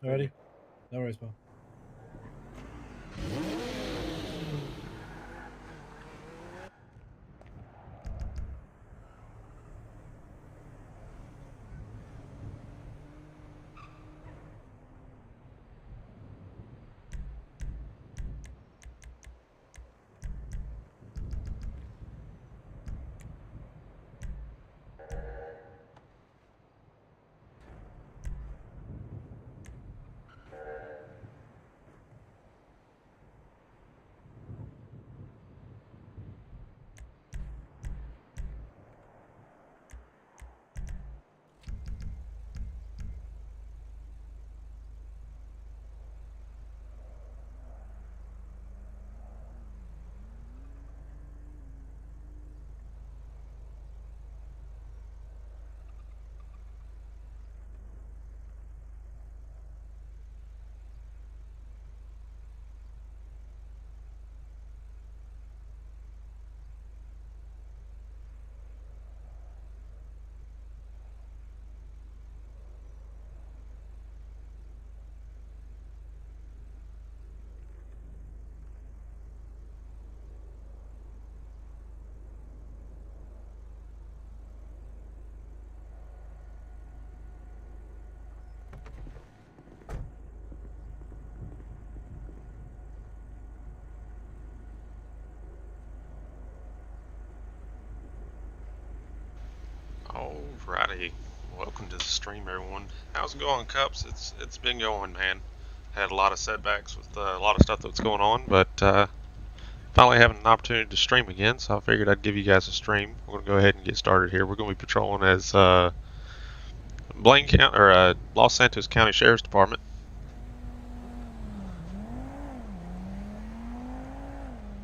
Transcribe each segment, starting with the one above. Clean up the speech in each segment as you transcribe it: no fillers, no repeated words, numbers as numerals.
Alrighty? No worries, pal. Alrighty, welcome to the stream, everyone. How's it going, Cups? It's been going, man. Had a lot of setbacks with a lot of stuff that's going on, but finally having an opportunity to stream again. So I figured I'd give you guys a stream. We're gonna go ahead and get started here. We're gonna be patrolling as Blaine County or Los Santos County Sheriff's Department.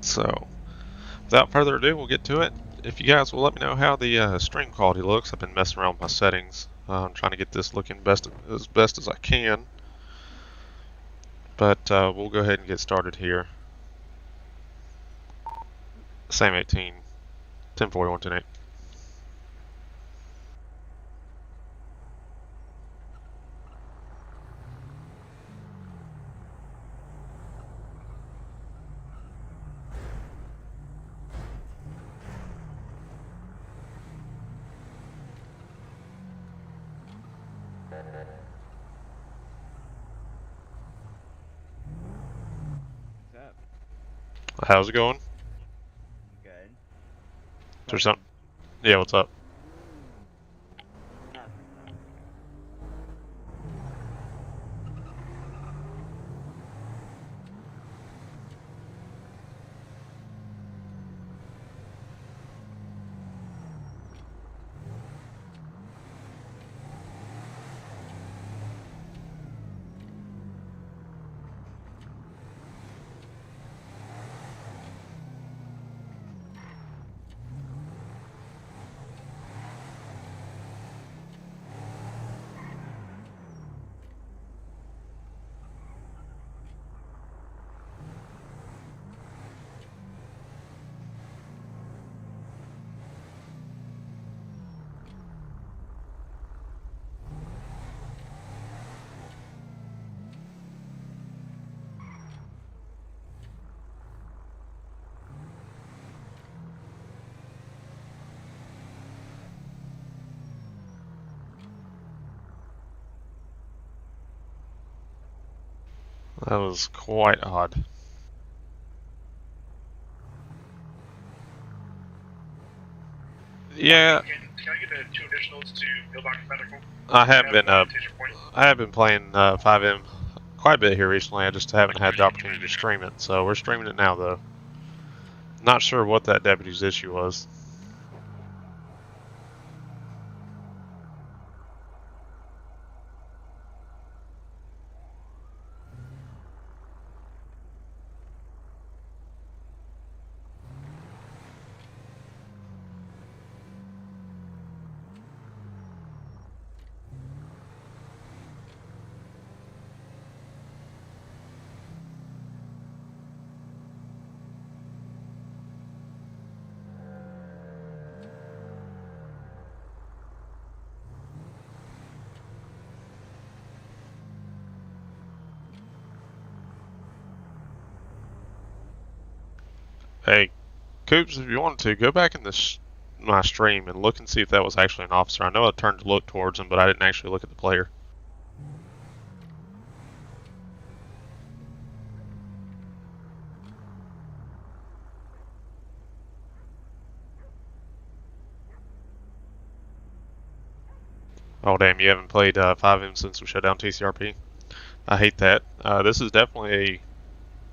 So without further ado, we'll get to it. If you guys will let me know how the stream quality looks, I've been messing around with my settings. I'm trying to get this looking as best as I can. But we'll go ahead and get started here. Same 18, 1041, 108. What's up? How's it going? Good. There's some. Yeah, what's up? That was quite odd. Yeah, Can I get the two additionals to Pillbox Medical? I have been Point. I have been playing 5M quite a bit here recently. I just haven't had the opportunity to stream it, so we're streaming it now though. Not sure what that deputy's issue was. Hey, Coops, if you wanted to, go back in my stream and look and see if that was actually an officer. I know I turned to look towards him, but I didn't actually look at the player. Oh damn, you haven't played 5M since we shut down TCRP? I hate that. This is definitely a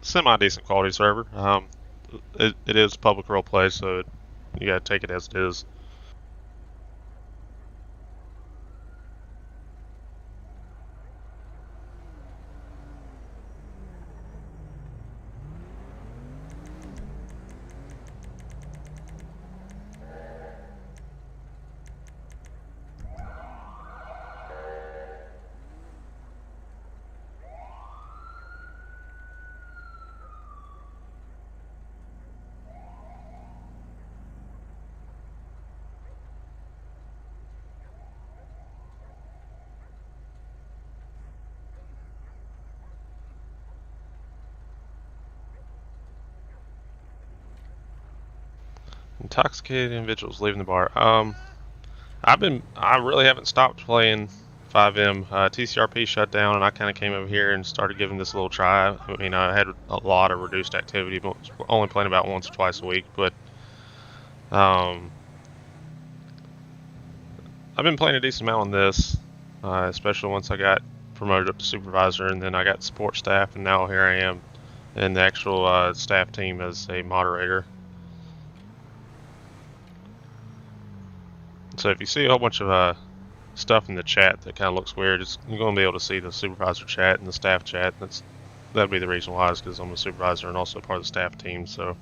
semi-decent quality server. It is public roleplay, so you gotta take it as it is. Intoxicated individuals leaving the bar. I really haven't stopped playing 5M. TCRP shut down, and I kind of came over here and started giving this a little try. I mean, I had a lot of reduced activity, but only playing about once or twice a week. But I've been playing a decent amount on this, especially once I got promoted up to supervisor, and then I got support staff, and now here I am in the actual staff team as a moderator. So if you see a whole bunch of stuff in the chat that kind of looks weird, you're going to be able to see the supervisor chat and the staff chat. That'd be the reason why, is because I'm a supervisor and also part of the staff team. So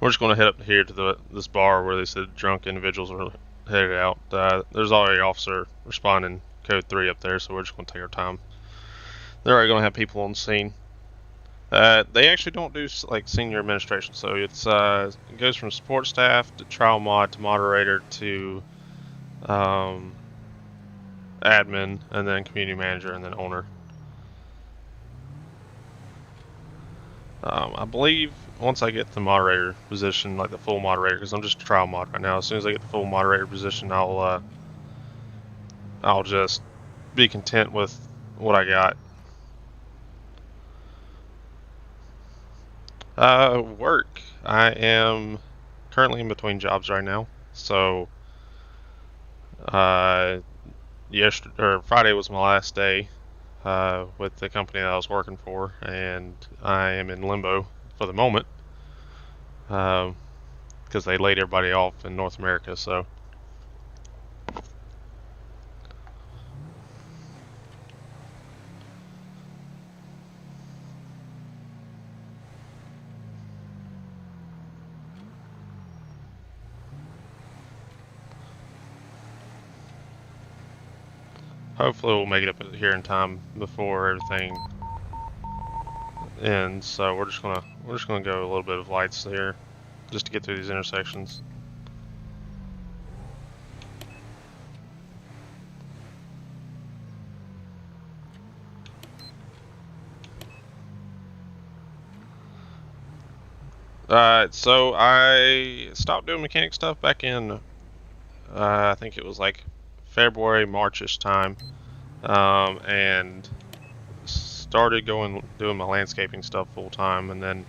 we're just going to head up here to this bar where they said drunk individuals are headed out. There's already an officer responding code 3 up there, so we're just going to take our time. They're already going to have people on the scene. They actually don't do like senior administration, so it goes from support staff to trial mod to moderator to admin, and then community manager, and then owner. I believe once I get the moderator position, like the full moderator, because I'm just a trial mod right now. As soon as I get the full moderator position, I'll just be content with what I got. Work. I am currently in between jobs right now, so Friday was my last day with the company that I was working for, and I am in limbo for the moment because they laid everybody off in North America. So hopefully we'll make it up here in time before everything ends. So we're just gonna go a little bit of lights there just to get through these intersections. So I stopped doing mechanic stuff back in I think it was like February, Marchish time, and started doing my landscaping stuff full time, and then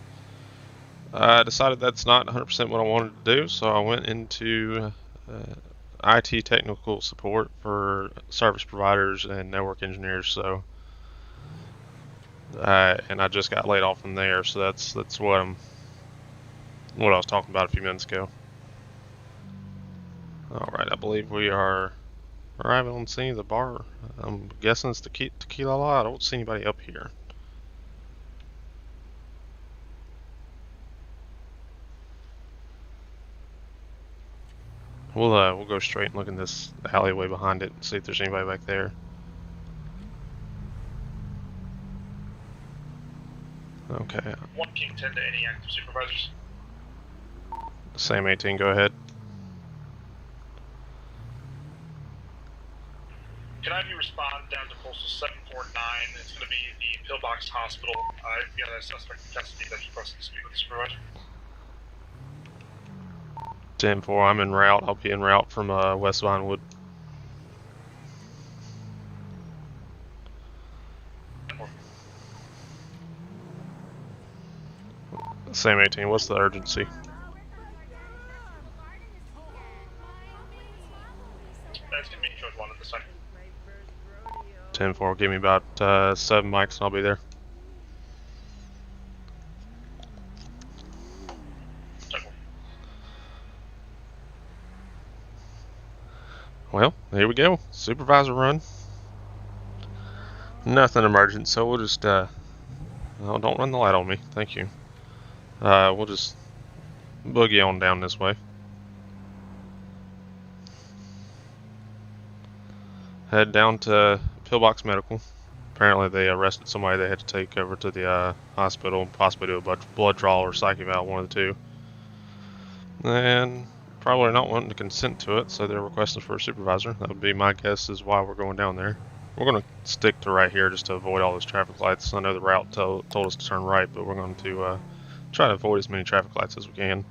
I decided that's not 100% what I wanted to do, so I went into IT technical support for service providers and network engineers. So, and I just got laid off from there, so that's what I was talking about a few minutes ago. All right, I believe we are arriving on the scene of the bar. I'm guessing it's Tequila La. I don't see anybody up here. We'll go straight and look in this alleyway behind it and see if there's anybody back there. Okay. 1 King 10 to any active supervisors. Same 18, go ahead. Can I have you respond down to postal 749? It's going to be the Pillbox Hospital. If you have a suspect in custody that's requesting to speak with the supervisor. 10-4, I'm en route. I'll be en route from West Vinewood. Same 18, what's the urgency? That's going to be code 1 at this time. 10-4, give me about 7 mics and I'll be there. Well, here we go. Supervisor run. Nothing emergent, so we'll just, oh, don't run the light on me. Thank you. We'll just boogie on down this way. Head down to Pillbox Medical. Apparently they arrested somebody they had to take over to the hospital, possibly do a blood draw or psych eval, one of the two. And probably not wanting to consent to it, so they're requesting for a supervisor. That would be my guess is why we're going down there. We're going to stick to right here just to avoid all those traffic lights. I know the route told us to turn right, but we're going to try to avoid as many traffic lights as we can.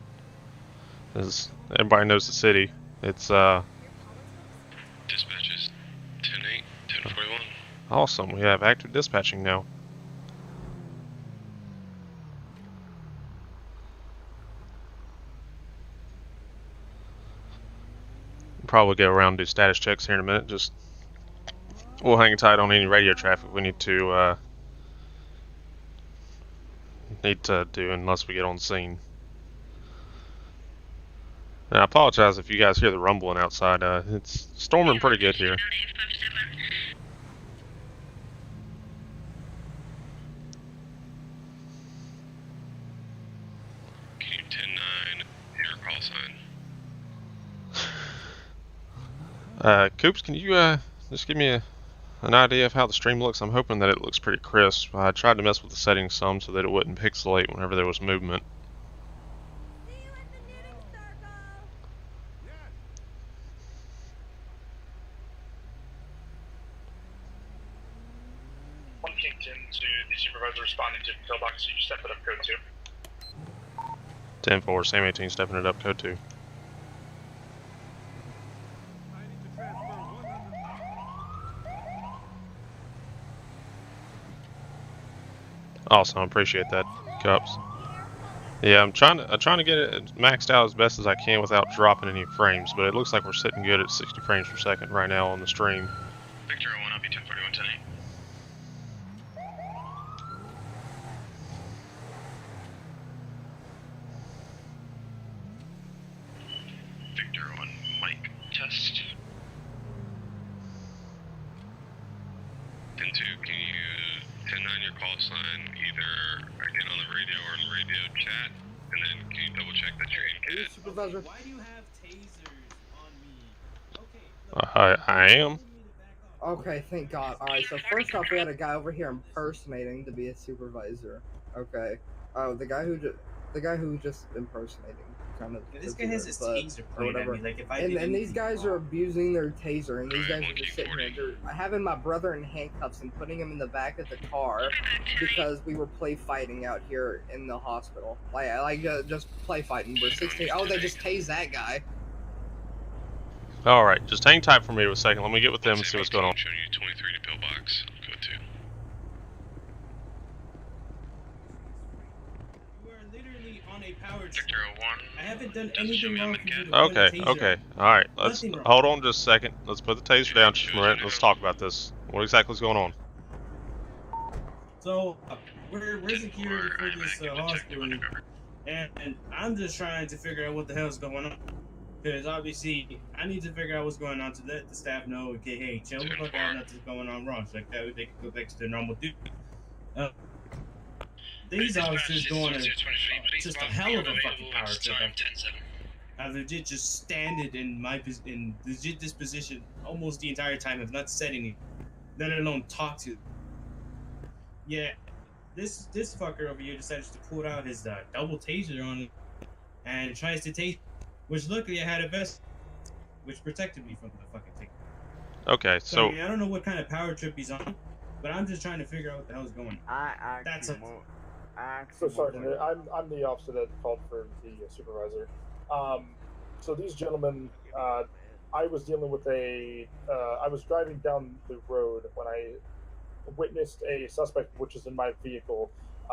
As everybody knows the city, it's Dispatches 10-8, 10-41. Awesome, we have active dispatching now. Probably go around and do status checks here in a minute. Just we'll hang tight on any radio traffic we need to do unless we get on scene. And I apologize if you guys hear the rumbling outside. It's storming pretty good here. Can you 10-9, your call sign? Coops, can you just give me an idea of how the stream looks? I'm hoping that it looks pretty crisp. I tried to mess with the settings some so that it wouldn't pixelate whenever there was movement. To the supervisor responding to Pillbox, so you step it up code 2. 10-4, same 18, stepping it up, code 2. Awesome, I appreciate that, Cups. Yeah, I'm trying to get it maxed out as best as I can without dropping any frames, but it looks like we're sitting good at 60 frames per second right now on the stream. Victor 01, I'll be 1041 tonight. Victor 1, mic test. 10-2, can you 10-9 your call sign either again on the radio or in the radio chat? And then can you double check that you're in CAD? Supervisor. Why do you have tasers on me? Okay, look, I am. Okay, thank God. Alright, so first off, we had a guy over here impersonating to be a supervisor. Okay. Oh, the guy who just impersonating. Kind of. this guy has his taser or pointed at whatever. me. Like if I And these guys are abusing their taser, and these guys are just sitting Alright, here. They're having my brother in handcuffs and putting him in the back of the car because we were play fighting out here in the hospital. Just play fighting. We're 16. Oh, they just tased that guy. Alright, just hang tight for me for a second. Let me get with them and see what's going on. Showing you 23 to Pillbox. Go to. You are literally on a power trip. Victor 01. I haven't done Doesn't show anything me on wrong the for you CAD. to point a Okay, taser okay. at me. Alright, let's Nothing wrong. hold on just a second. Let's put the taser down just a minute. Let's talk about this. What exactly is going on? So we're security for this hospital, and I'm just trying to figure out what the hell's going on. Because obviously, I need to figure out what's going on to let the staff know, okay, hey, chill the fuck out, nothing's going on wrong. So like that way they can go back to their normal duty. These officers doing just a hell of a fucking power trip. I legit just standing in legit this position almost the entire time, have not said anything, let alone talk to. Yeah, this fucker over here decides to pull out his double taser on it and tries to tase, which luckily I had a vest, which protected me from the fucking thing. Okay, So I so mean, I don't know what kind of power trip he's on, but I'm just trying to figure out what the hell's going on. That's a So Sergeant, I'm the officer that called for the supervisor. So these gentlemen, I was dealing with I was driving down the road when I witnessed a suspect, which is in my vehicle,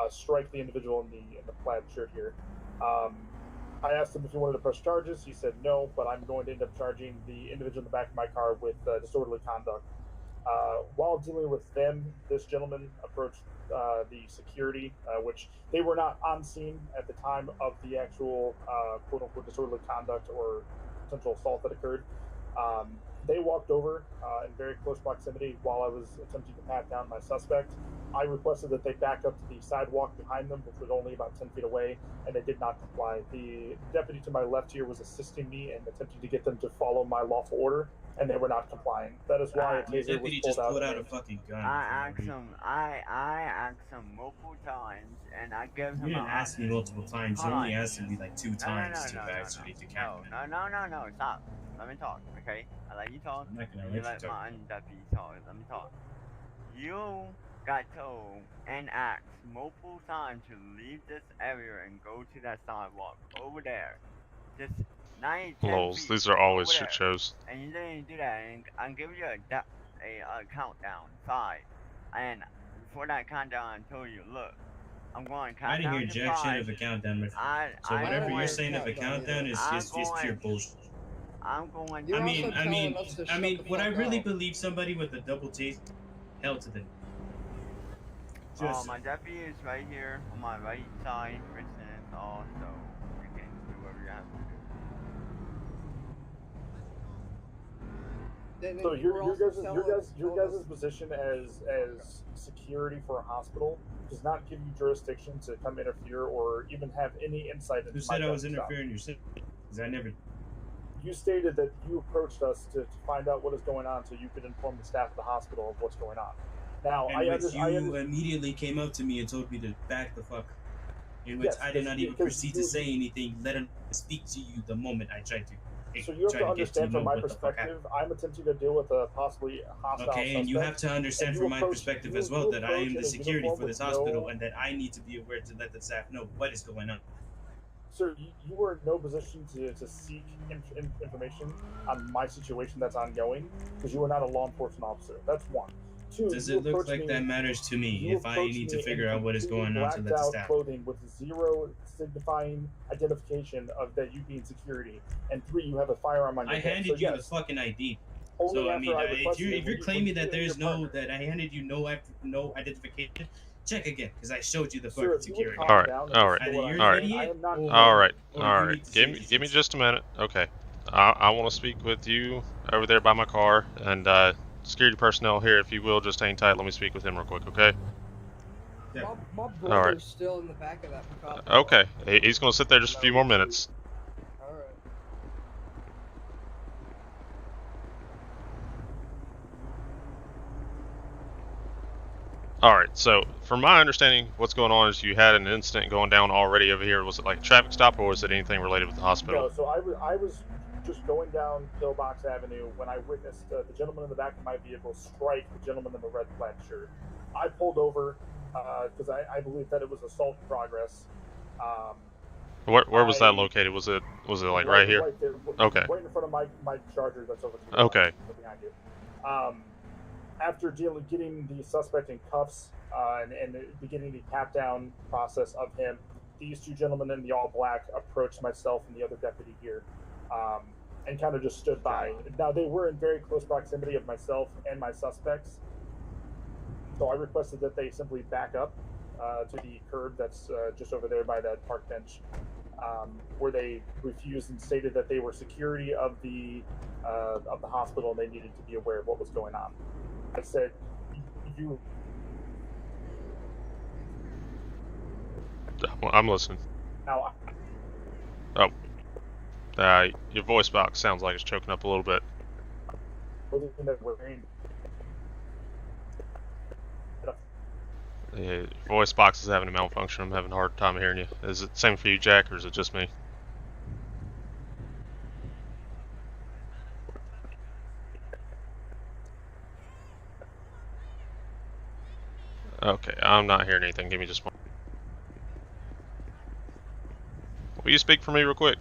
strike the individual in the plaid shirt here. I asked him if he wanted to press charges. He said no, but I'm going to end up charging the individual in the back of my car with disorderly conduct. While dealing with them, this gentleman approached the security, which they were not on scene at the time of the actual quote-unquote disorderly conduct or potential assault that occurred. They walked over in very close proximity while I was attempting to pat down my suspect. I requested that they back up to the sidewalk behind them, which was only about 10 feet away, and they did not comply. The deputy to my left here was assisting me and attempting to get them to follow my lawful order, and they were not complying. That is why a taser was pulled out. A fucking gun. I asked him multiple times, and I gave him. You didn't ask me multiple times. You only asked me like 2 times to actually to count. No, stop. Let me talk, okay? I let you talk. I'm not gonna You let you let my deputy talk. Let me talk. You got told and asked multiple times to leave this area and go to that sidewalk over there. Just 9, 10 lols, feet these are always over shit there. shows. And you didn't do that, and I'm giving you a countdown, 5. And before that countdown, I told you, look, I'm going to count I didn't hear down to jack 5. shit of a countdown. So I whatever going- you're saying of a countdown is just pure bullshit. I'm going. You're I mean, also telling us to shut the would I fuck really up. believe somebody with a double taste? Hell to the. Oh, my deputy is right here on my right side, Richmond, also. You can do whatever you have to do. Then So you were also your guys' position as security for a hospital does not give you jurisdiction to come interfere or even have any insight into Who my said I was job. interfering in your shit? Because I never. You stated that you approached us to find out what is going on so you could inform the staff of the hospital of what's going on. Now, And you immediately came up to me and told me to back the fuck up. In which Yes, I did not even because proceed to say anything, let him speak to you the moment I tried to. So you have to understand from my perspective, I'm attempting to deal with a possibly hostile Okay, suspect, and you have to understand from my perspective as well that I am the approach in a security uniform for this with hospital and that I need to be aware to let the staff know what is going on. Sir, you were in no position to seek information on my situation that's ongoing because you are not a law enforcement officer. That's one. 2, Does it look like that matters to me if I need to figure out what is going on to let the staff? Clothing with 0 signifying identification of that you being security, and 3, you have a firearm on your head. I handed you the fucking ID. So I mean, if you're claiming that there's that I handed you no identification, check again because I showed you the fucking security. All right. Give me just a minute. Okay, I want to speak with you over there by my car, and security personnel here, if you will, just hang tight. Let me speak with him real quick, okay? Yeah. My brother's still in the back of that pickup. Okay, he's gonna sit there just a few more minutes. Alright. All right, so from my understanding, what's going on is you had an incident going down already over here. Was it like a traffic stop, or was it anything related with the hospital? No, so I was just going down Pillbox Avenue when I witnessed the gentleman in the back of my vehicle strike the gentleman in the red plaid shirt. I pulled over because I believe that it was assault in progress. Where was that located? Was it like right here? Right there, okay. Right in front of my Charger that's over to okay. Behind you. After getting the suspect in cuffs and beginning the pat down process of him, these 2 gentlemen in the all black approached myself and the other deputy here, and kind of just stood by. Now they were in very close proximity of myself and my suspects, so I requested that they simply back up to the curb that's just over there by that park bench, where they refused and stated that they were security of the hospital and they needed to be aware of what was going on. I said, I'm listening. Now, your voice box sounds like it's choking up a little bit. The voice box is having a malfunction. I'm having a hard time hearing you. Is it the same for you, Jack, or is it just me? Okay, I'm not hearing anything. Give me just one. Will you speak for me real quick?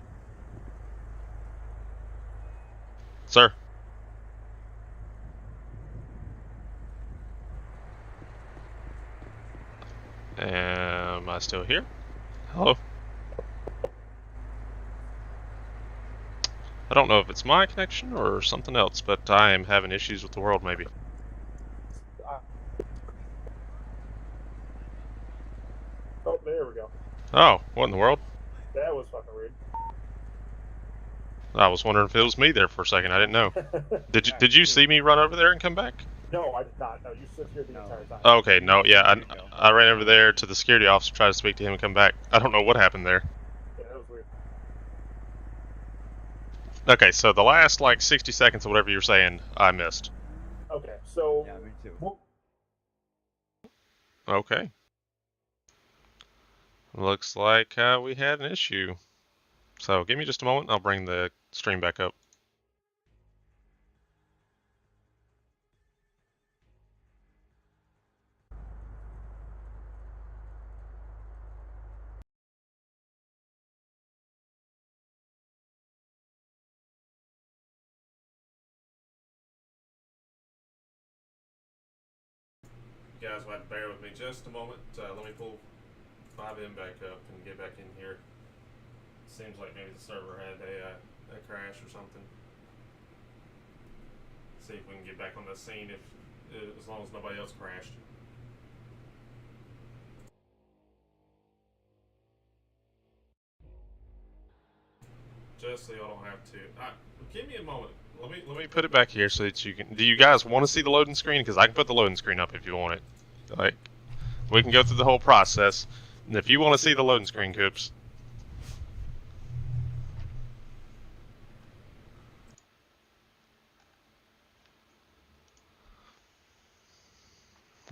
Sir? Am I still here? Hello? I don't know if it's my connection or something else, but I am having issues with the world, maybe. Oh, there we go. Oh, what in the world? That was fucking weird. I was wondering if it was me there for a second. I didn't know. Did you see me run over there and come back? No, I did not. No, you stood here the entire time. Okay, no, yeah, I ran over there to the security officer, tried to speak to him and come back. I don't know what happened there. Yeah, that was weird. Okay, so the last, like, 60 seconds of whatever you were saying, I missed. Okay, so... Yeah, me too. Well, Okay. Looks like we had an issue. So give me just a moment, and I'll bring the stream back up. You guys will have to bear with me just a moment. Let me pull 5M back up and get back in here. Seems like maybe the server had a crash or something. See if we can get back on the scene as long as nobody else crashed. Just so y'all don't have to. Give me a moment. Let me put it back here so that you can. Do you guys want to see the loading screen? Because I can put the loading screen up if you want it. Like, we can go through the whole process. And if you want to see the loading screen, Coops.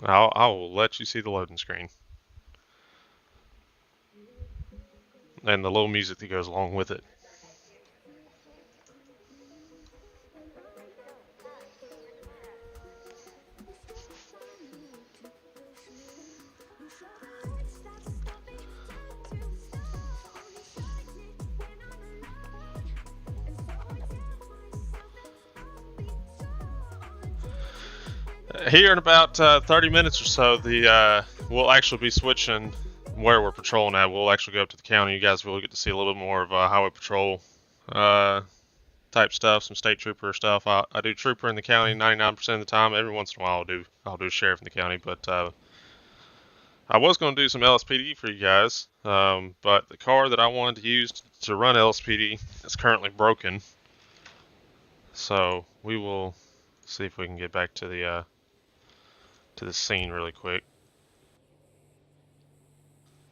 I will let you see the loading screen. And the little music that goes along with it. Here in about 30 minutes or so, we'll actually be switching where we're patrolling at. We'll actually go up to the county. You guys will get to see a little bit more of highway patrol type stuff, some state trooper stuff. I do trooper in the county 99% of the time. Every once in a while I'll do sheriff in the county, but I was going to do some LSPD for you guys, but the car that I wanted to use to run LSPD is currently broken. So we will see if we can get back to the scene really quick.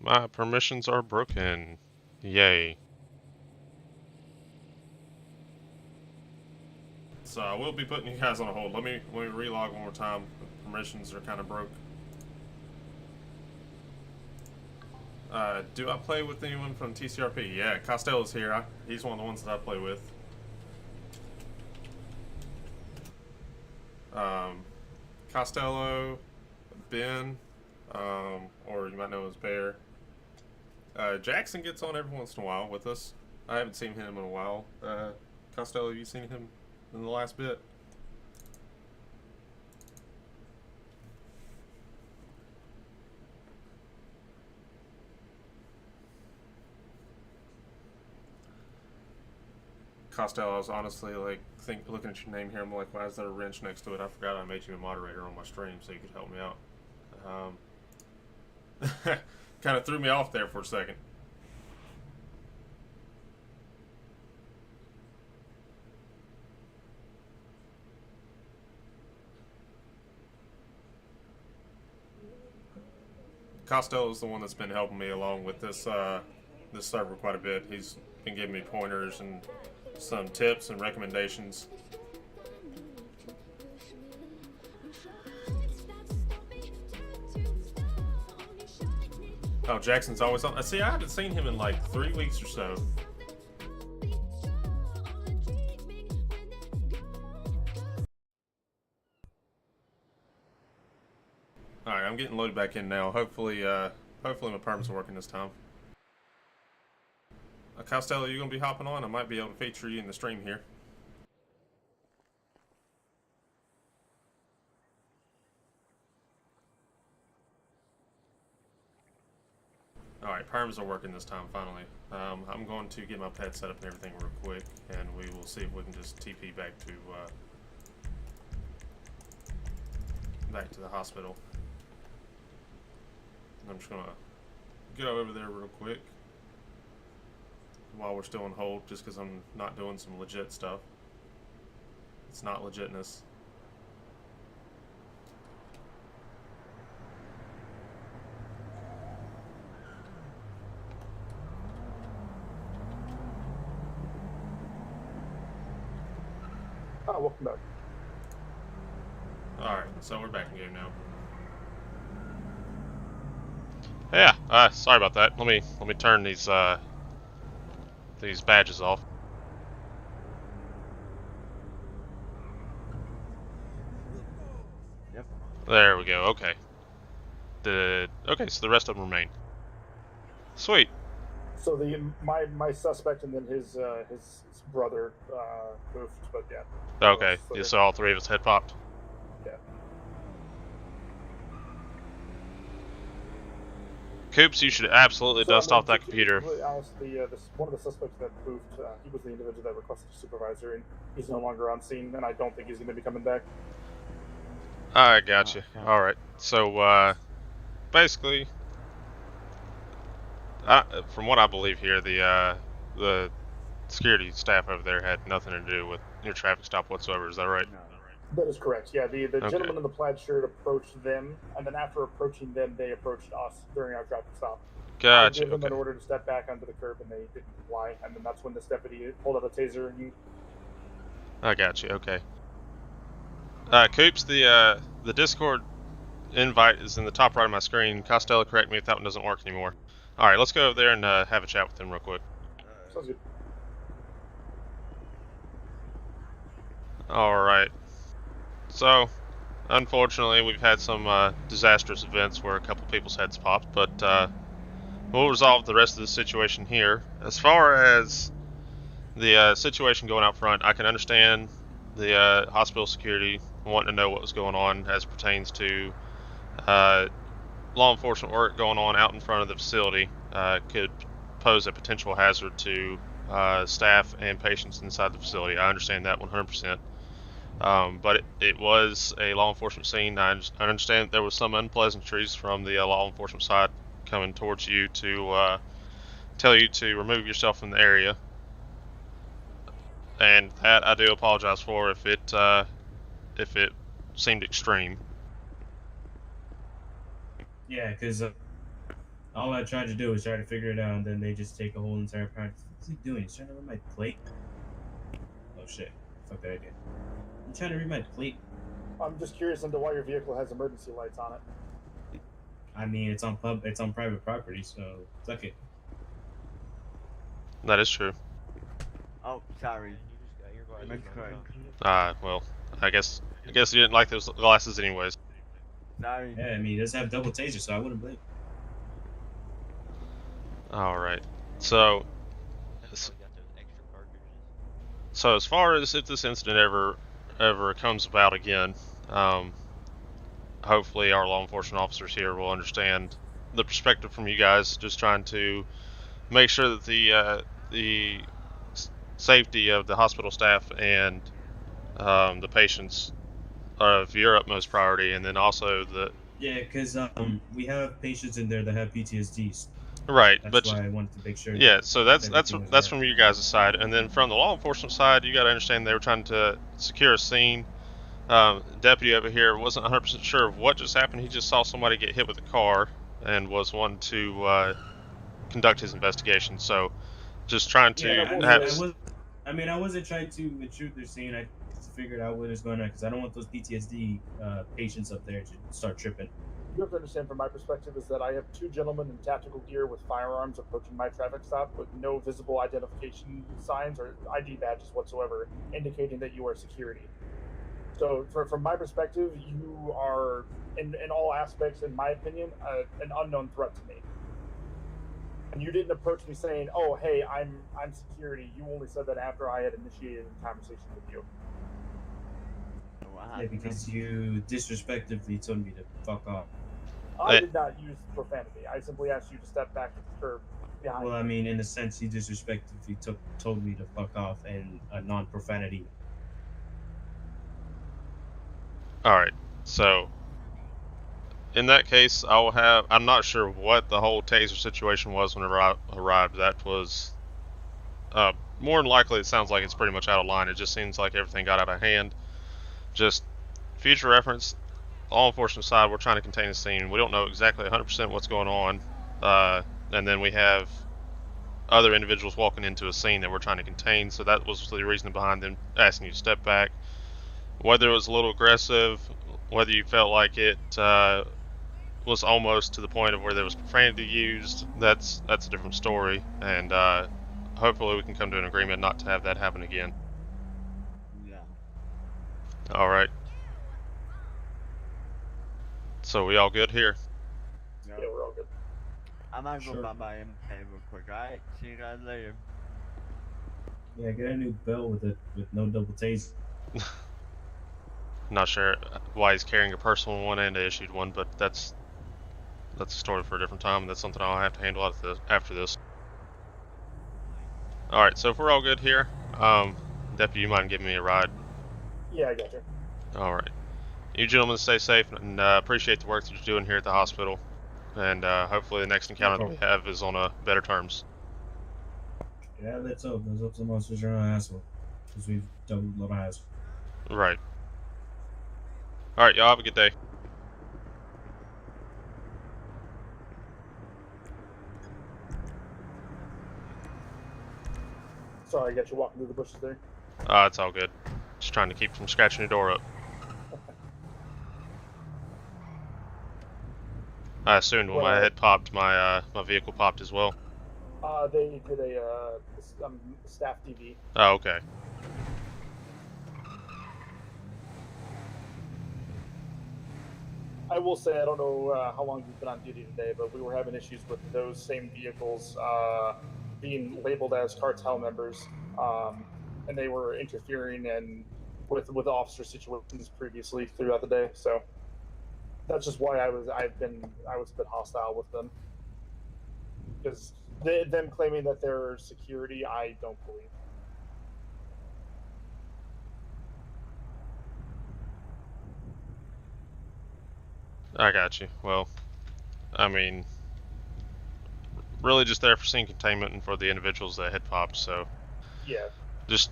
My permissions are broken. Yay. So I will be putting you guys on hold. Let me relog one more time. The permissions are kind of broke. Do I play with anyone from TCRP? Yeah, Costello's here. He's one of the ones that I play with. Costello, Ben, or you might know as Bear. Jackson gets on every once in a while with us. I haven't seen him in a while. Costello, have you seen him in the last bit? Costello, I was honestly like looking at your name here. I'm like, why is there a wrench next to it? I forgot I made you a moderator on my stream so you could help me out. Kind of threw me off there for a second. Costello is the one that's been helping me along with this this server quite a bit. He's been giving me pointers and some tips and recommendations. Oh, Jackson's always on. See, I haven't seen him in like 3 weeks or so. Alright, I'm getting loaded back in now. Hopefully my permits are working this time. Costello, you gonna be hopping on? I might be able to feature you in the stream here. Alright, perms are working this time, finally. I'm going to get my pet set up and everything real quick, and we will see if we can just TP back to the hospital. I'm just gonna go over there real quick while we're still on hold, just because I'm not doing some legit stuff. It's not legitness. Oh, welcome back. Alright, so we're back in game now. Yeah, sorry about that. Let me turn these badges off. Yep. There we go. Okay. Okay, so the rest of them remain. Sweet. So my suspect and then his brother moved, but yeah. Okay, So yeah, so all three of us had popped. Yeah. Coops, you should absolutely dust off that computer. Alice, one of the suspects that moved, he was the individual that requested a supervisor, and he's no longer on scene, and I don't think he's going to be coming back. I gotcha. Alright, so, basically, from what I believe here, the security staff over there had nothing to do with your traffic stop whatsoever, is that right? No. That is correct, yeah. The Okay. gentleman in the plaid shirt approached them, and then after approaching them, they approached us during our traffic stop. Gotcha, I gave them okay. an order to step back onto the curb, and they didn't comply, and then that's when this deputy pulled out a taser, and I gotcha, okay. Coops, the Discord invite is in the top right of my screen. Costello, correct me if that one doesn't work anymore. Alright, let's go over there and have a chat with him real quick. sounds good. Alright. So, unfortunately, we've had some disastrous events where a couple people's heads popped, but we'll resolve the rest of the situation here. As far as the situation going out front, I can understand the hospital security wanting to know what was going on as pertains to law enforcement work going on out in front of the facility. Could pose a potential hazard to staff and patients inside the facility. I understand that 100%. But it was a law enforcement scene. I understand there was some unpleasantries from the law enforcement side coming towards you to tell you to remove yourself from the area, and that I do apologize for if it seemed extreme. Yeah, because all I tried to do was try to figure it out, and then they just take a whole entire practice. What's he doing? He's trying to read my plate? Oh shit. Fuck that idea. I'm trying to read my plate. I'm just curious into why your vehicle has emergency lights on it. I mean, it's on private property, so fuck it. That is true. Oh, sorry. Miscorrect. Well, I guess you didn't like those glasses anyways. Sorry. Yeah, I mean, he does have double taser, so I wouldn't blame. Alright, so as far as if this incident ever comes about again, hopefully our law enforcement officers here will understand the perspective from you guys, just trying to make sure that the safety of the hospital staff and the patients are of your utmost priority, and then also the... Yeah, because we have patients in there that have PTSD. Right, that's why I wanted to make sure. Yeah, so that's from you guys' side, and then from the law enforcement side, you got to understand they were trying to secure a scene. Deputy over here wasn't 100% sure of what just happened. He just saw somebody get hit with a car and was wanting to conduct his investigation. So, just trying to I wasn't trying to intrude their scene. I just figured out what is going on because I don't want those PTSD patients up there to start tripping. you have to understand from my perspective is that I have two gentlemen in tactical gear with firearms approaching my traffic stop with no visible identification signs or ID badges whatsoever, indicating that you are security. So, from my perspective, you are, in all aspects, in my opinion, an unknown threat to me. And you didn't approach me saying, "Oh, hey, I'm security." You only said that after I had initiated a conversation with you. Yeah, because you disrespectfully told me to fuck off. I did not use profanity. I simply asked you to step back to the curb behind. Well, I mean, in a sense, you disrespectfully told me to fuck off in a non-profanity. Alright, so in that case, I'm not sure what the whole taser situation was when I arrived. That was, more than likely, it sounds like it's pretty much out of line. It just seems like everything got out of hand. Just future reference, law enforcement side, we're trying to contain the scene. We don't know exactly 100% what's going on. And then we have other individuals walking into a scene that we're trying to contain, so that was the reason behind them asking you to step back. Whether it was a little aggressive, whether you felt like it was almost to the point of where there was profanity used, that's a different story, and hopefully we can come to an agreement not to have that happen again. Yeah. Alright. So we all good here? Yeah, we're all good. I'm gonna go Sure. buy my MK real quick, alright? See you guys later. Yeah, get a new belt with no double taser. Not sure why he's carrying a personal one and I issued one, but that's a story for a different time, and that's something I'll have to handle after this. Alright, so if we're all good here, Deputy, you mind giving me a ride? Yeah, I got you. Alright. You gentlemen stay safe, and appreciate the work that you're doing here at the hospital. And hopefully the next encounter that we have is on better terms. Yeah, let's hope. Let's hope some monsters are not asshole. Because we've doubled a lot of asshole. Right. Alright, y'all have a good day. Sorry, I got you walking through the bushes there. It's all good. Just trying to keep from scratching your door up. I assumed when my head popped, my vehicle popped as well. They did a staff DV. Oh, okay. I will say, I don't know how long you've been on duty today, but we were having issues with those same vehicles being labeled as cartel members, and they were interfering and with officer situations previously throughout the day. So that's just why I was a bit hostile with them, because them claiming that they're security, I don't believe. I got you. Well, I mean, really just there for scene containment and for the individuals that had popped, so. Yeah. Just,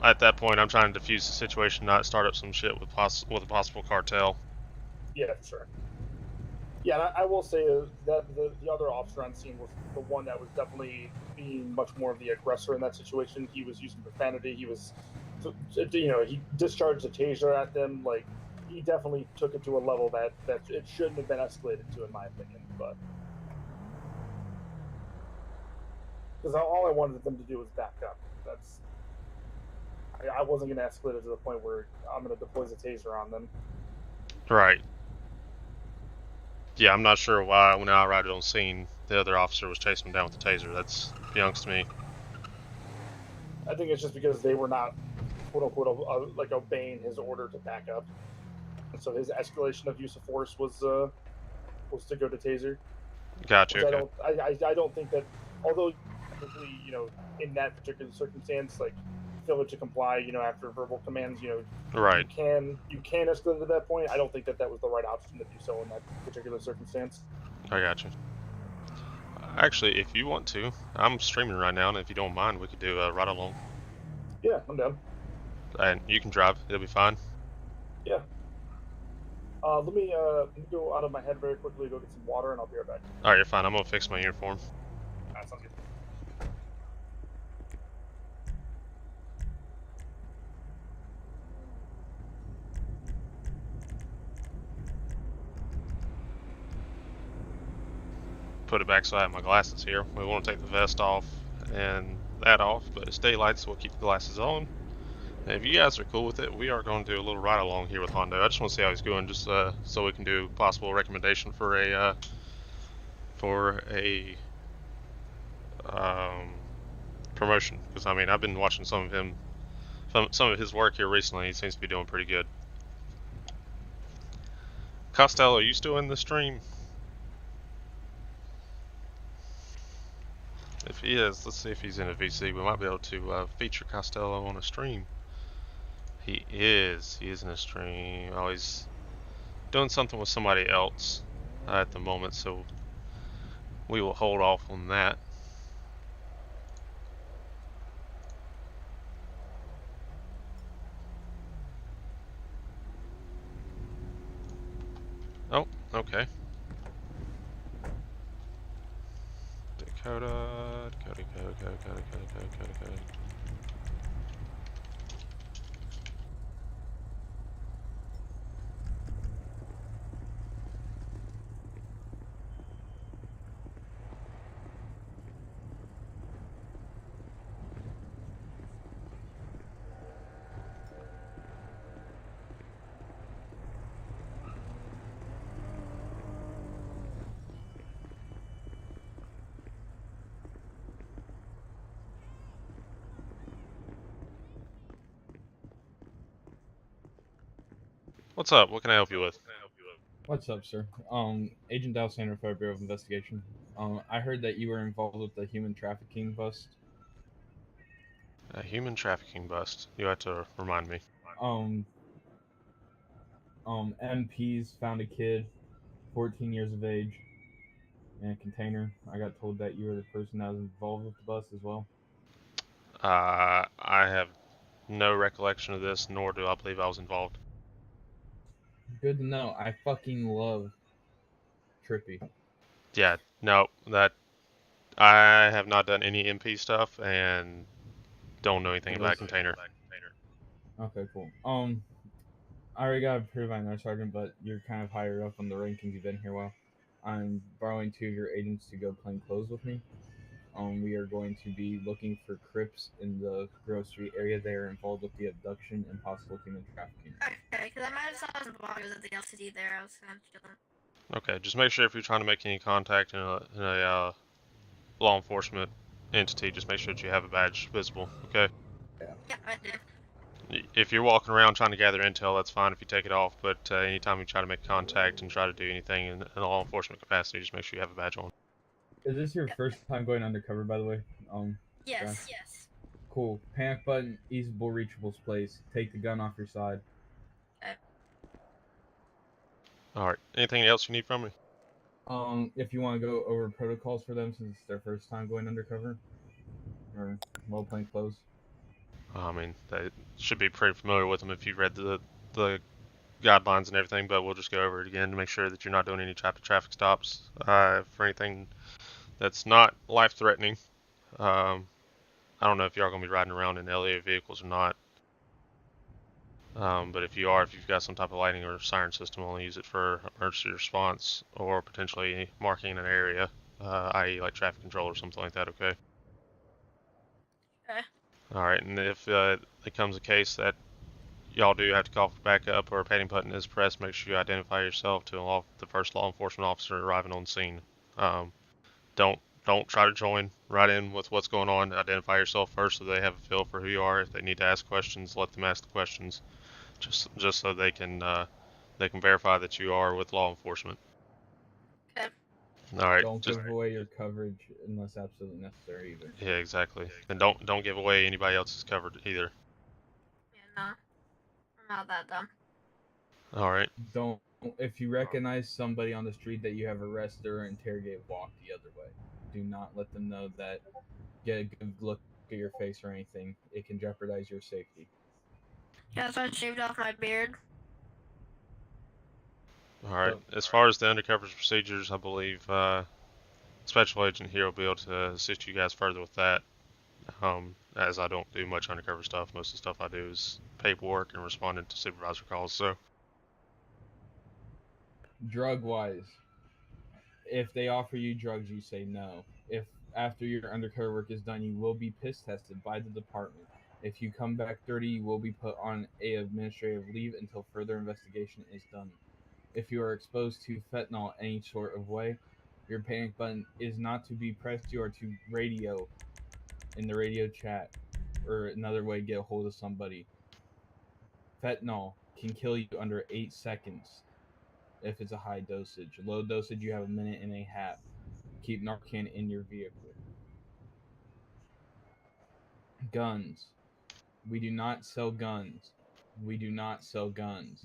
at that point, I'm trying to defuse the situation, not start up some shit with a possible cartel. Yeah, for sure. Yeah, and I will say that the other officer on scene was the one that was definitely being much more of the aggressor in that situation. He was using profanity. He was, he discharged a taser at them. Like, he definitely took it to a level that it shouldn't have been escalated to, in my opinion. But because all I wanted them to do was back up. I wasn't going to escalate it to the point where I'm going to deploy the taser on them. Right. Yeah, I'm not sure why when I arrived on scene, the other officer was chasing him down with the taser. That's youngs to me. I think it's just because they were not, quote unquote, like obeying his order to back up, and so his escalation of use of force was to go to taser. Gotcha. Okay. I don't think that, although technically, in that particular circumstance, like failure to comply, after verbal commands, right. you can escalate to that point. I don't think that was the right option to do so in that particular circumstance. I gotcha. Actually, if you want to, I'm streaming right now, and if you don't mind, we could do a ride along. Yeah, I'm down. And you can drive; it'll be fine. Yeah. Let me go out of my head very quickly, go get some water, and I'll be right back. All right, you're fine. I'm gonna fix my uniform. All right, sounds good. put it back so I have my glasses here. We want to take the vest off and that off, but it's daylight, so we'll keep the glasses on. And if you guys are cool with it, we are going to do a little ride along here with Hondo. I just want to see how he's going, just so we can do possible recommendation for a promotion. Because I mean, I've been watching some of his work here recently. He seems to be doing pretty good. Costello, are you still in the stream? If he is, let's see if he's in a VC. We might be able to feature Costello on a stream. He is in a stream. Oh, he's doing something with somebody else at the moment, so we will hold off on that. Oh, okay. Dakota. What's up? What can I help you with? What's up, sir? Agent Dow Sandra, Federal Bureau of Investigation. I heard that you were involved with the human trafficking bust. A human trafficking bust. You have to remind me. MPs found a kid, 14 years of age, in a container. I got told that you were the person that was involved with the bust as well. I have no recollection of this, nor do I believe I was involved. Good to know. I fucking love Trippy. Yeah, no, I have not done any MP stuff and don't know anything about container. Okay, cool. I already got approved by another sergeant, but you're kind of higher up on the rankings. You've been here a while. I'm borrowing 2 of your agents to go plain clothes with me. We are going to be looking for Crips in the Grove Street area. They are involved with the abduction and possible human trafficking. Okay, because I might have saw some bloggers at the LCD there. I was kind of chilling. Okay, just make sure if you're trying to make any contact in a law enforcement entity, just make sure that you have a badge visible, okay? Yeah, I do. If you're walking around trying to gather intel, that's fine if you take it off, but anytime you try to make contact and try to do anything in a law enforcement capacity, just make sure you have a badge on. Is this your first time going undercover, by the way? Yes. Cool. Panic button, easable, reachables place. Take the gun off your side. Okay. Alright, anything else you need from me? If you want to go over protocols for them since it's their first time going undercover, or well plain clothes. I mean, they should be pretty familiar with them if you've read the guidelines and everything, but we'll just go over it again to make sure that you're not doing any type of traffic stops for anything that's not life-threatening. I don't know if y'all are going to be riding around in LA vehicles or not, but if you've got some type of lighting or siren system, only use it for emergency response or potentially marking an area, i.e. like traffic control or something like that, okay? Okay. Alright, and if it becomes a case that y'all do have to call for backup or a panic button is pressed, make sure you identify yourself to the first law enforcement officer arriving on scene. Don't try to join right in with what's going on. Identify yourself first so they have a feel for who you are. If they need to ask questions, let them ask the questions, just so they can verify that you are with law enforcement. Okay. All right. Don't give away your coverage unless absolutely necessary either. Yeah, exactly. And don't give away anybody else's coverage either. Yeah, no. I'm not that dumb. All right. Don't. If you recognize somebody on the street that you have arrested or interrogated, walk the other way. Do not let them know that. Get a good look at your face or anything. It can jeopardize your safety. Yeah, so I shaved off my beard. All right. As far as the undercover procedures, I believe Special Agent here will be able to assist you guys further with that. As I don't do much undercover stuff, most of the stuff I do is paperwork and responding to supervisor calls. So, drug-wise, If they offer you drugs, you say no. If after your undercover work is done, you will be piss tested by the department. If you come back dirty, you will be put on a administrative leave until further investigation is done. If you are exposed to fentanyl any sort of way, your panic button is not to be pressed. You are to radio in the radio chat or another way get a hold of somebody. Fentanyl can kill you under 8 seconds if it's a high dosage. Low dosage, you have a minute and a half. Keep Narcan in your vehicle. Guns. We do not sell guns. We do not sell guns.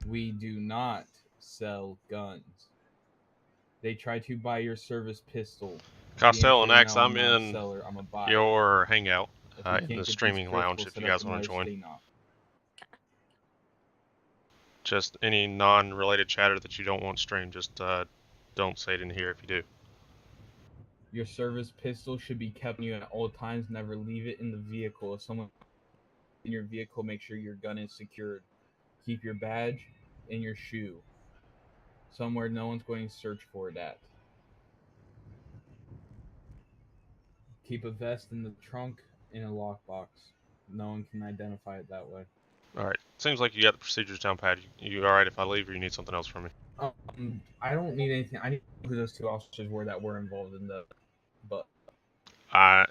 We do not sell guns. They try to buy your service pistol. Costello and The answer is Axe, no, I'm not a in seller. I'm a buyer. your hangout If you in can't the get these streaming crits, lounge we'll if set you up guys want another to join. stay knock. Just any non-related chatter that you don't want streamed, just don't say it in here if you do. Your service pistol should be kept on you at all times. Never leave it in the vehicle. If someone in your vehicle, make sure your gun is secured. Keep your badge in your shoe. Somewhere no one's going to search for it at. Keep a vest in the trunk in a lockbox. No one can identify it that way. Alright, seems like you got the procedures down pat. You alright if I leave or you need something else from me? I don't need anything. I need to know who those two officers were that were involved in the... But I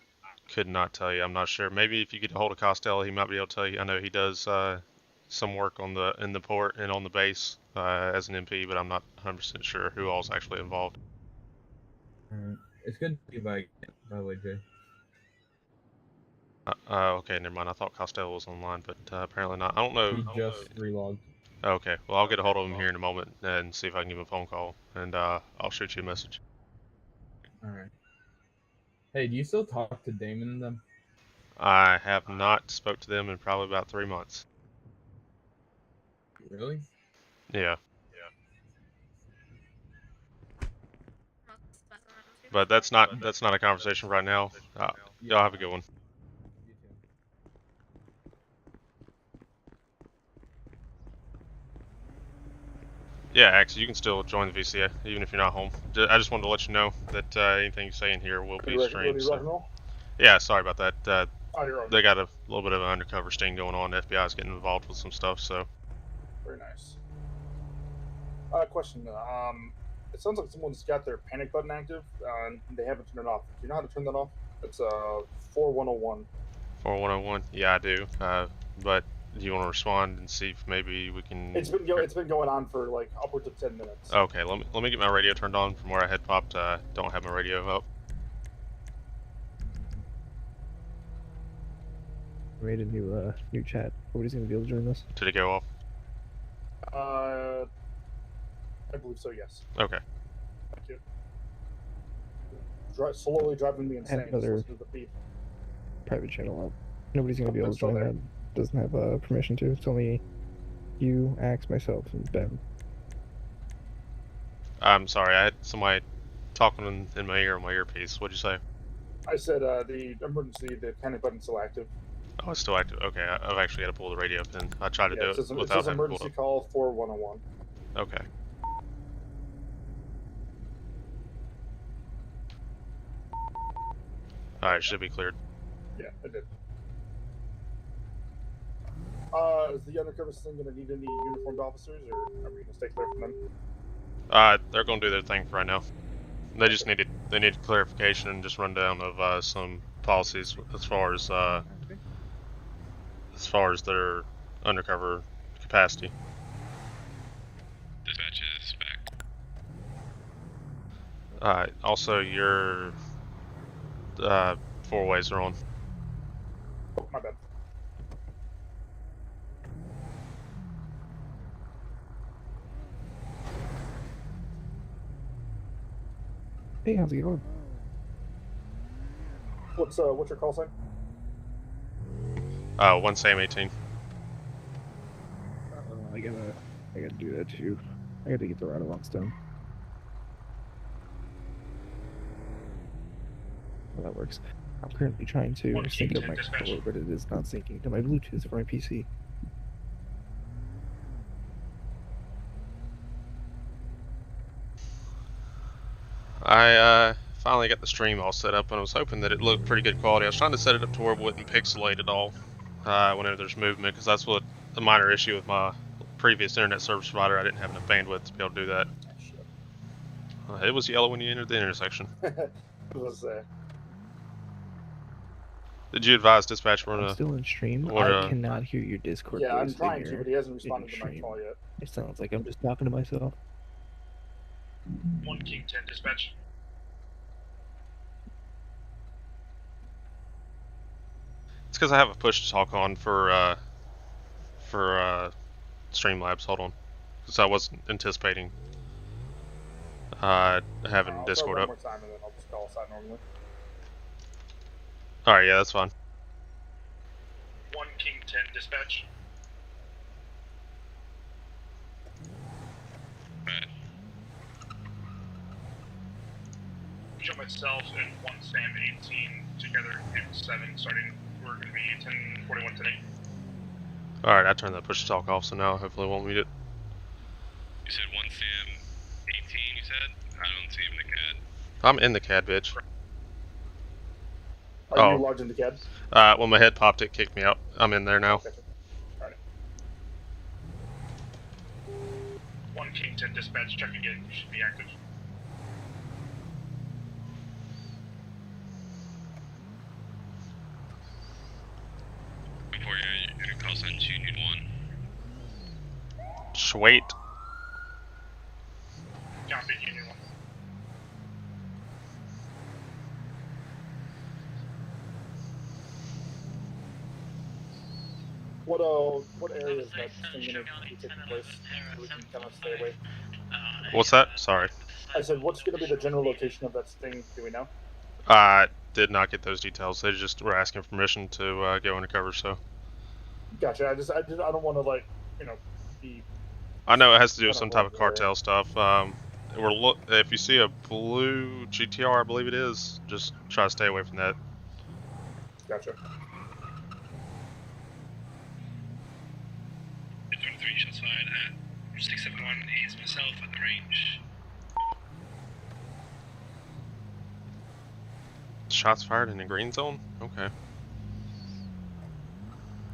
could not tell you. I'm not sure. Maybe if you get a hold of Costello, he might be able to tell you. I know he does some work on in the port and on the base as an MP, but I'm not 100% sure who all's actually involved. Alright. It's good to be back, by the way, Jay. Okay, never mind. I thought Costello was online, but apparently not. I don't know. He just relogged. Okay, well, I'll get a hold of him here in a moment and see if I can give him a phone call, and I'll shoot you a message. Alright. Hey, do you still talk to Damon and them? I have not spoke to them in probably about 3 months. Really? Yeah. But that's not a conversation right now. Y'all have a good one. Yeah, Axe, you can still join the VCA even if you're not home. I just wanted to let you know that anything you say in here will be streamed. So. Yeah, sorry about that. They got a little bit of an undercover sting going on. The FBI is getting involved with some stuff, so. Very nice. Question. It sounds like someone's got their panic button active and they haven't turned it off. Do you know how to turn that off? It's 4101. 4101. Yeah, I do. But do you want to respond and see if maybe we can? It's been going on for like upwards of 10 minutes. Okay, let me get my radio turned on from where I had popped. Don't have my radio up. Made a new chat. Nobody's gonna be able to join this. Did it go off? I believe so. Yes. Okay. Thank you. Slowly driving me insane. And another to the beat. private channel up. Nobody's gonna be able to join that. Doesn't have permission to. It's only you, Axe, myself, and Ben. I'm sorry. I had somebody talking in my ear on my earpiece. What'd you say? I said the panic button's still active. Oh, it's still active. Okay, I've actually got to pull the radio up then. I tried to do it without it says having emergency pulled up. call 4101. Okay. Alright, should be cleared. Yeah, I did. Is the undercover thing going to need any uniformed officers, or are we going to stay clear from them? They're going to do their thing for right now. They just needed clarification and just rundown of some policies as far as their undercover capacity. Dispatch is back. Alright, also your 4-ways are on. Oh, my bad. Hey, how's it going? What's your call sign? 1 Sam 18. I gotta do that too. I gotta get the right alarms done. Well, that works. I'm currently trying to sync up my controller, but it is not syncing to my Bluetooth for my PC. I finally got the stream all set up, and I was hoping that it looked pretty good quality. I was trying to set it up to where it wouldn't pixelate at all whenever there's movement, because that's what the minor issue with my previous internet service provider. I didn't have enough bandwidth to be able to do that. It was yellow when you entered the intersection. Did you advise dispatch we're I'm still in stream. I cannot hear your Discord Yeah, I'm voice trying in to, your, but he hasn't in your responded to my stream. call yet. It sounds like I'm just talking to myself. 1 King 10 dispatch. It's because I have a push to talk on for Streamlabs. Hold on, because I wasn't anticipating having I'll Discord one up. more time and then I'll just call aside normally. All right, yeah, that's fine. 1 King 10 dispatch. Show myself and 1 Sam 18 together in 7 starting. We're going to be 10:41 today. All right, I turned that push to talk off, so now hopefully it won't mute it. You said 1 Sam 18, you said? I don't see him in the CAD. I'm in the CAD, bitch. Are you logged into CAD? When my head popped, it kicked me out. I'm in there now. Gotcha. Alright. 1 King 10 dispatch, check again. You should be active. Before your call signs, Union 1. Sweet. Copy, Union 1. What area is that thing going to be taking place so we can kind of stay away? What's that? Sorry. I said, what's going to be the general location of that sting? Do we know? I did not get those details. They just were asking permission to go undercover, so. Gotcha. I don't want to, like, be... I know it has to do with some type of cartel stuff. If you see a blue GTR, I believe it is, just try to stay away from that. Gotcha. 23 shots fired at 671 is myself at the range. Shots fired in the green zone? Okay.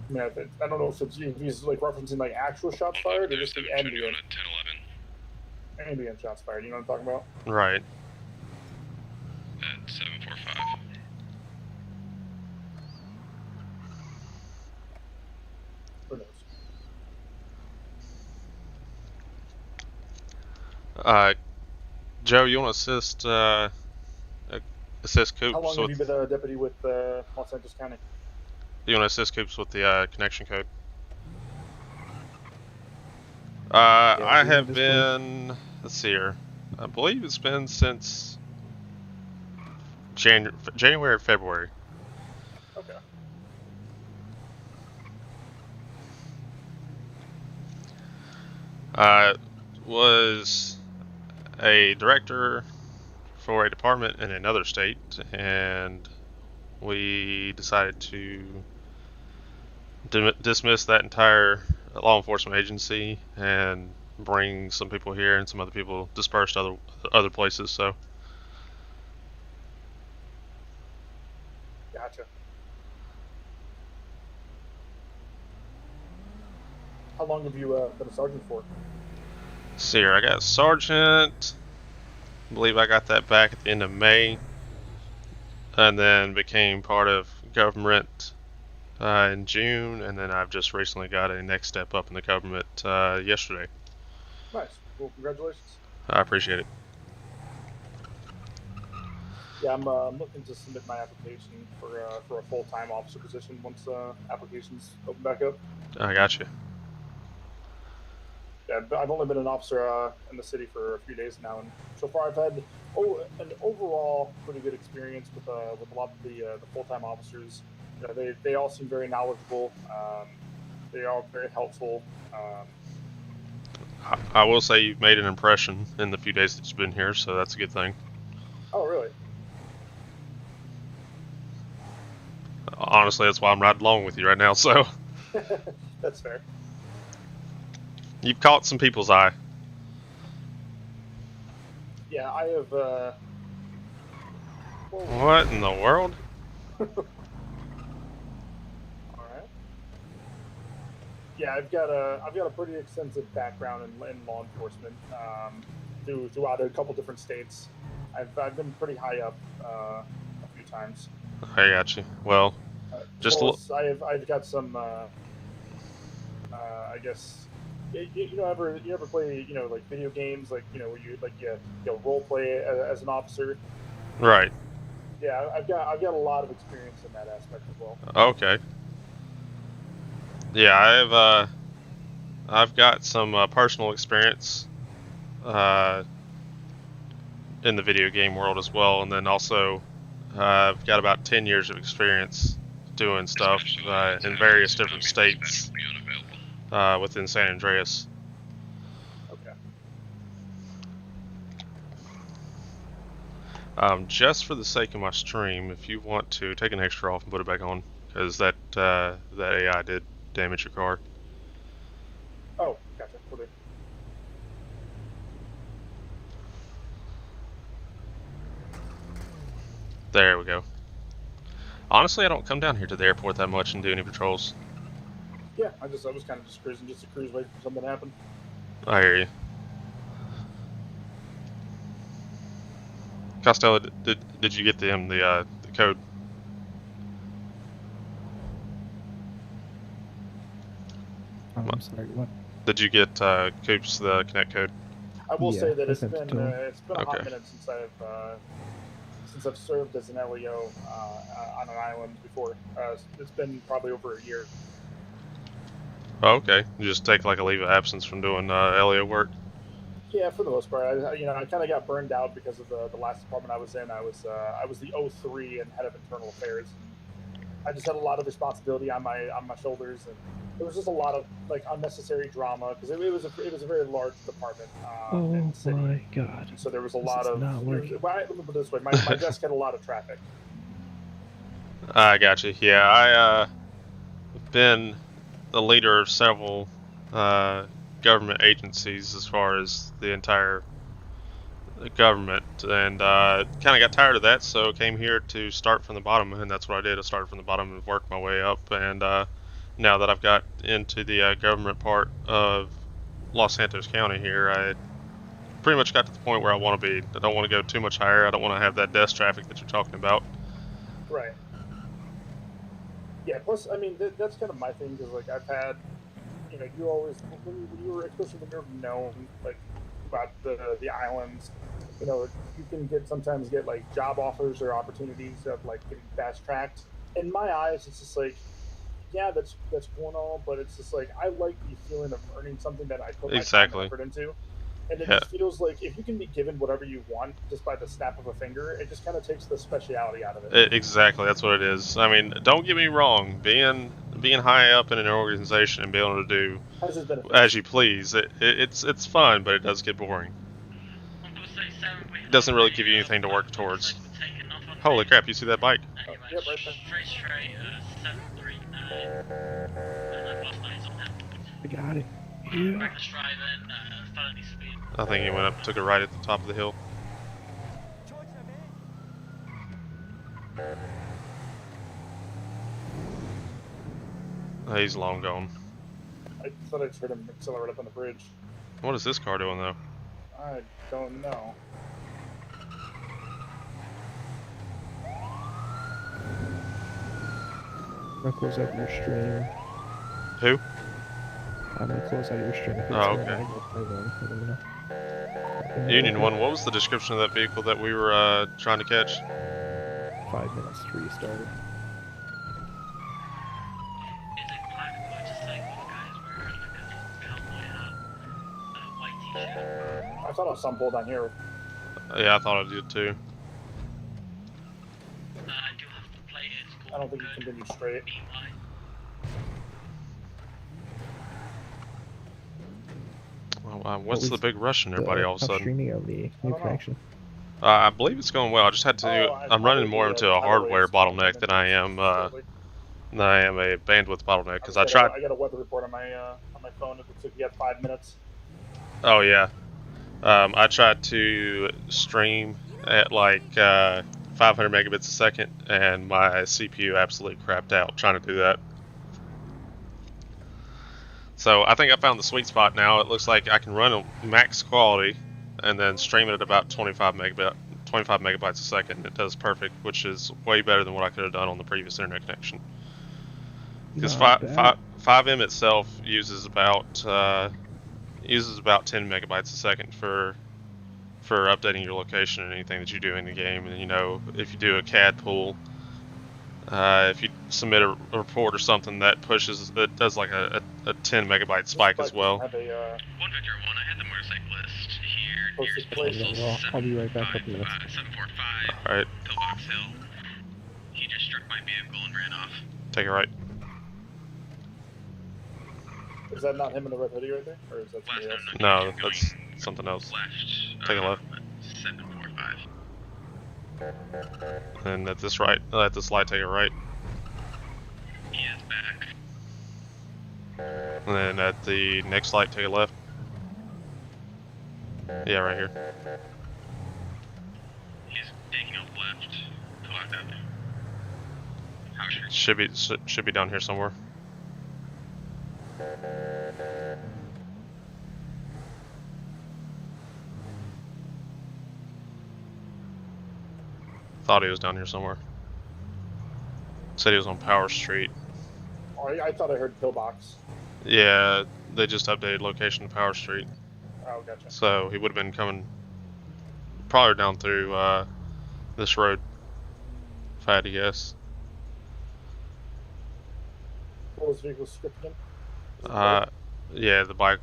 Yeah, I don't know if he's like referencing like actual shots fired or just the ambient. Ambient shots fired, you know what I'm talking about? Right. At 745. Who knows? Joe, you want to assist Coops? How long have you been a deputy with Los Angeles County? You want to assist Coops with the connection code? I have been, let's see here, I believe it's been since January or February. Okay. Was a director for a department in another state, and we decided to dismiss that entire law enforcement agency and bring some people here and some other people dispersed other places. So. Gotcha. How long have you been a sergeant for? See here, I got sergeant. I believe I got that back at the end of May, and then became part of government in June, and then I've just recently got a next step up in the government yesterday. Nice. Well, congratulations. I appreciate it. Yeah, I'm looking to submit my application for a full-time officer position once applications open back up. I got you. Yeah, I've only been an officer in the city for a few days now, and so far I've had an overall pretty good experience with a lot of the full-time officers. You know, they all seem very knowledgeable. They are very helpful. I will say you've made an impression in the few days that you've been here, so that's a good thing. Oh, really? Honestly, that's why I'm riding along with you right now, so. That's fair. You've caught some people's eye. Yeah, I have What in the world? Alright. Yeah, I've got a pretty extensive background in law enforcement. Throughout a couple different states. I've been pretty high up a few times. I got you. Well, just well I've got some I guess you ever play like video games like where you role play as an officer. right. Yeah, I've got a lot of experience in that aspect as well. Okay. Yeah, I've got some personal experience in the video game world as well, and then also I've got about 10 years of experience doing stuff in various different states within San Andreas. Okay. Just for the sake of my stream, if you want to take an extra off and put it back on, because that AI did damage your car. Oh, gotcha. Okay. There we go. Honestly, I don't come down here to the airport that much and do any patrols. Yeah, I was kind of just cruising, just to cruise, waiting for something to happen. I hear you. Costello, did you get the code? I'm sorry, what? Did you get Coops the Connect code? I will say that it's been Okay. a hot minute since I've served as an LEO on an island before. It's been probably over a year. Oh, okay. You just take like a leave of absence from doing LEO work. Yeah, for the most part, I kind of got burned out because of the last department I was in. I was the 03 and head of internal affairs. I just had a lot of responsibility on my shoulders, and there was just a lot of like unnecessary drama because it was a very large department. Oh my god! And so there was a lot of. Not working. Let me put it this way: my desk had a lot of traffic. I got you. Yeah, I've been the leader of several government agencies as far as the entire government, and kind of got tired of that, so came here to start from the bottom, and that's what I did. I started from the bottom and worked my way up, and now that I've got into the government part of Los Santos County here, I pretty much got to the point where I want to be. I don't want to go too much higher. I don't want to have that desk traffic that you're talking about. Right. Yeah, plus, I mean, that's kind of my thing, because, like, I've had, you always, when you were, especially when you're known, like, about the islands, you can sometimes get, like, job offers or opportunities of, like, getting fast-tracked. In my eyes, it's just, like, yeah, that's cool and all, but it's just, like, I like the feeling of earning something that I put my time and effort into. And it just feels like if you can be given whatever you want just by the snap of a finger, it just kind of takes the speciality out of it. Exactly, that's what it is. I mean, don't get me wrong. Being high up in an organization and being able to do as you please, it's fun, but it does get boring. It doesn't really give you anything to work towards. Holy crap! You see that bike? Yep, right there. I got it. Yeah. I think he went up, took a right at the top of the hill. Oh, he's long gone. I thought I just heard him accelerate up on the bridge. What is this car doing though? I don't know. I'm gonna close out your stream. Who? I'm gonna close out your stream. Oh, okay. Union 1, what was the description of that vehicle that we were trying to catch? 5 minutes to restart. I thought I saw him pull down here. Yeah, I thought I did too. I don't think he continued straight. Well, what's the big rush in everybody all of a sudden? Streaming of the new connection. I believe it's going well. I just had to. I'm running more into a hardware bottleneck than I am a bandwidth bottleneck because I tried. I got a weather report on my phone. It looks like you got 5 minutes. Oh yeah. I tried to stream at like 5 500 megabits a second, and my CPU absolutely crapped out trying to do that. So I think I found the sweet spot now. It looks like I can run a max quality and then stream it at about 25 megabytes a second. It does perfect, which is way better than what I could have done on the previous internet connection. Because 5M itself uses about 10 megabytes a second for updating your location and anything that you do in the game. And you know, if you do a CAD pool, if you submit a report or something, that does like a 10 megabyte spike as well. One Victor 1, I had the motorcyclist here near postal I'll be right back up here. 745 Alright. Pillbox Hill. He just struck my vehicle and ran off. Take it right. Is that not him in the red hoodie right there? Or is that somebody else? No, that's something else. Left. Take a left. 745. And at this light, take it right. He is back. And then at the next light, take a left. Yeah, right here. He's taking a left to left out. How sure? Should be down here somewhere. Thought he was down here somewhere. Said he was on Power Street. Oh, I thought I heard Pillbox. Yeah, they just updated location to Power Street. Oh, gotcha. So he would have been coming probably down through this road, if I had to guess. What was the vehicle script again? Yeah, the bike.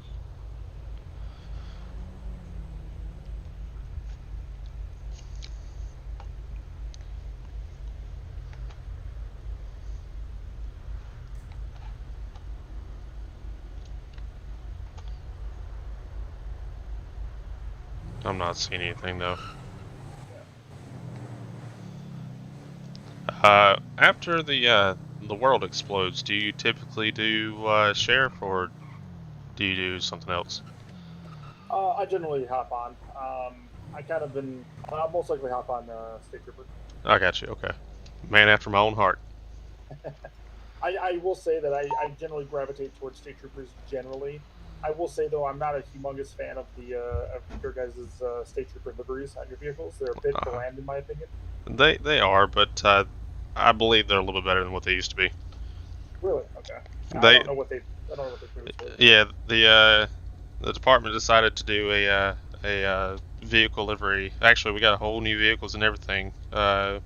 I'm not seeing anything though. After the world explodes, do you typically do sheriff or do you do something else? I generally hop on. I'll most likely hop on State Trooper. I got you. Okay, man after my own heart. I will say that I generally gravitate towards State Troopers generally. I will say though, I'm not a humongous fan of your guys' State Trooper liveries on your vehicles. They're a bit bland in my opinion. They are, but I believe they're a little bit better than what they used to be. Really? Okay. I don't know what they previously. Yeah, the department decided to do a vehicle livery. Actually, we got whole new vehicles and everything a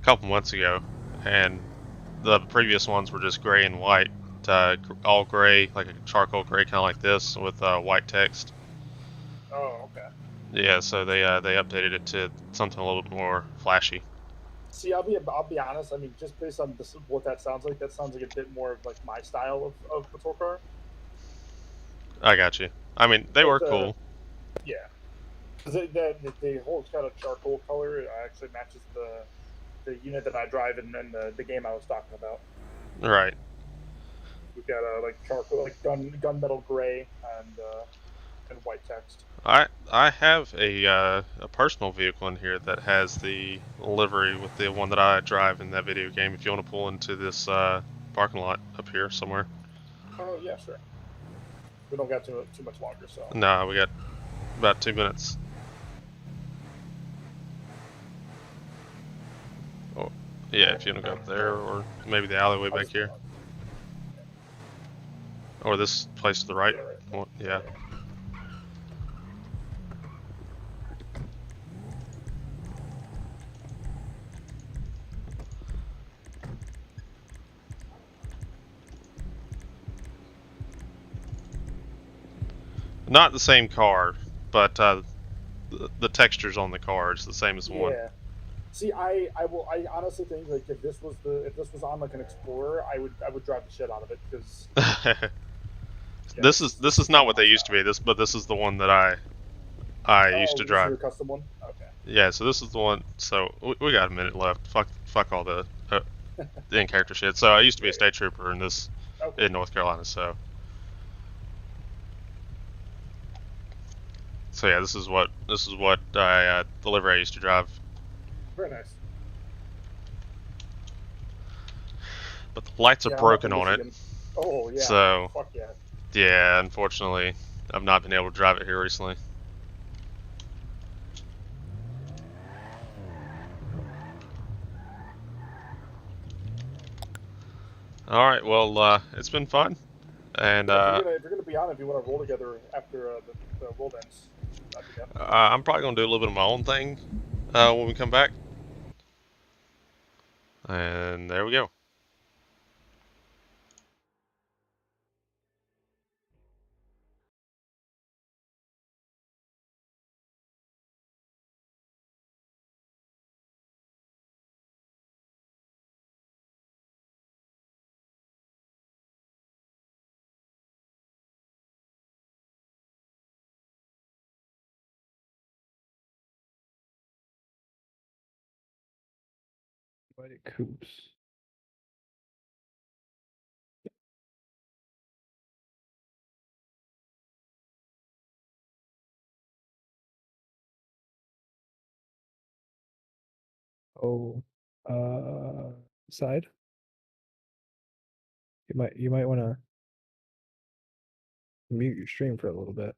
couple months ago, and the previous ones were just gray and white. All gray, like a charcoal gray, kind of like this, with white text. Oh, okay. Yeah, so they updated it to something a little bit more flashy. See, I'll be honest. I mean, just based on what that sounds like a bit more of like my style of patrol car. I got you. I mean, they were cool. Yeah, because the whole kind of charcoal color actually matches the unit that I drive and then the game I was talking about. Right. We've got like charcoal, like gunmetal gray and white text. I have a personal vehicle in here that has the livery with the one that I drive in that video game. If you want to pull into this parking lot up here somewhere. Oh yeah, sure. We don't got too much longer, so. No, we got about 2 minutes. Oh, yeah, if you want to go up there, or maybe the alleyway back here. Or this place to the right. Yeah. Not the same car, but the textures on the car is the same as the one. Yeah. See, I honestly think like if this was on like an Explorer, I would drive the shit out of it because. This is not what they used to be. This is the one that I used to drive. Your custom one? Okay. Yeah, so this is the one. So we got a minute left. Fuck all the in character shit. So I used to be a state trooper in North Carolina. So yeah, this is what the livery I used to drive. Very nice. But the lights are Yeah, I'm up in broken on it. Michigan. Oh yeah. So, Fuck yeah. yeah, unfortunately, I've not been able to drive it here recently. All right, well, it's been fun, and Yeah, if you're gonna be on, if you want to roll together after the world ends, I'd be down. I'm probably gonna do a little bit of my own thing when we come back. And there we go. Invited coops. Oh, side. You might want to mute your stream for a little bit.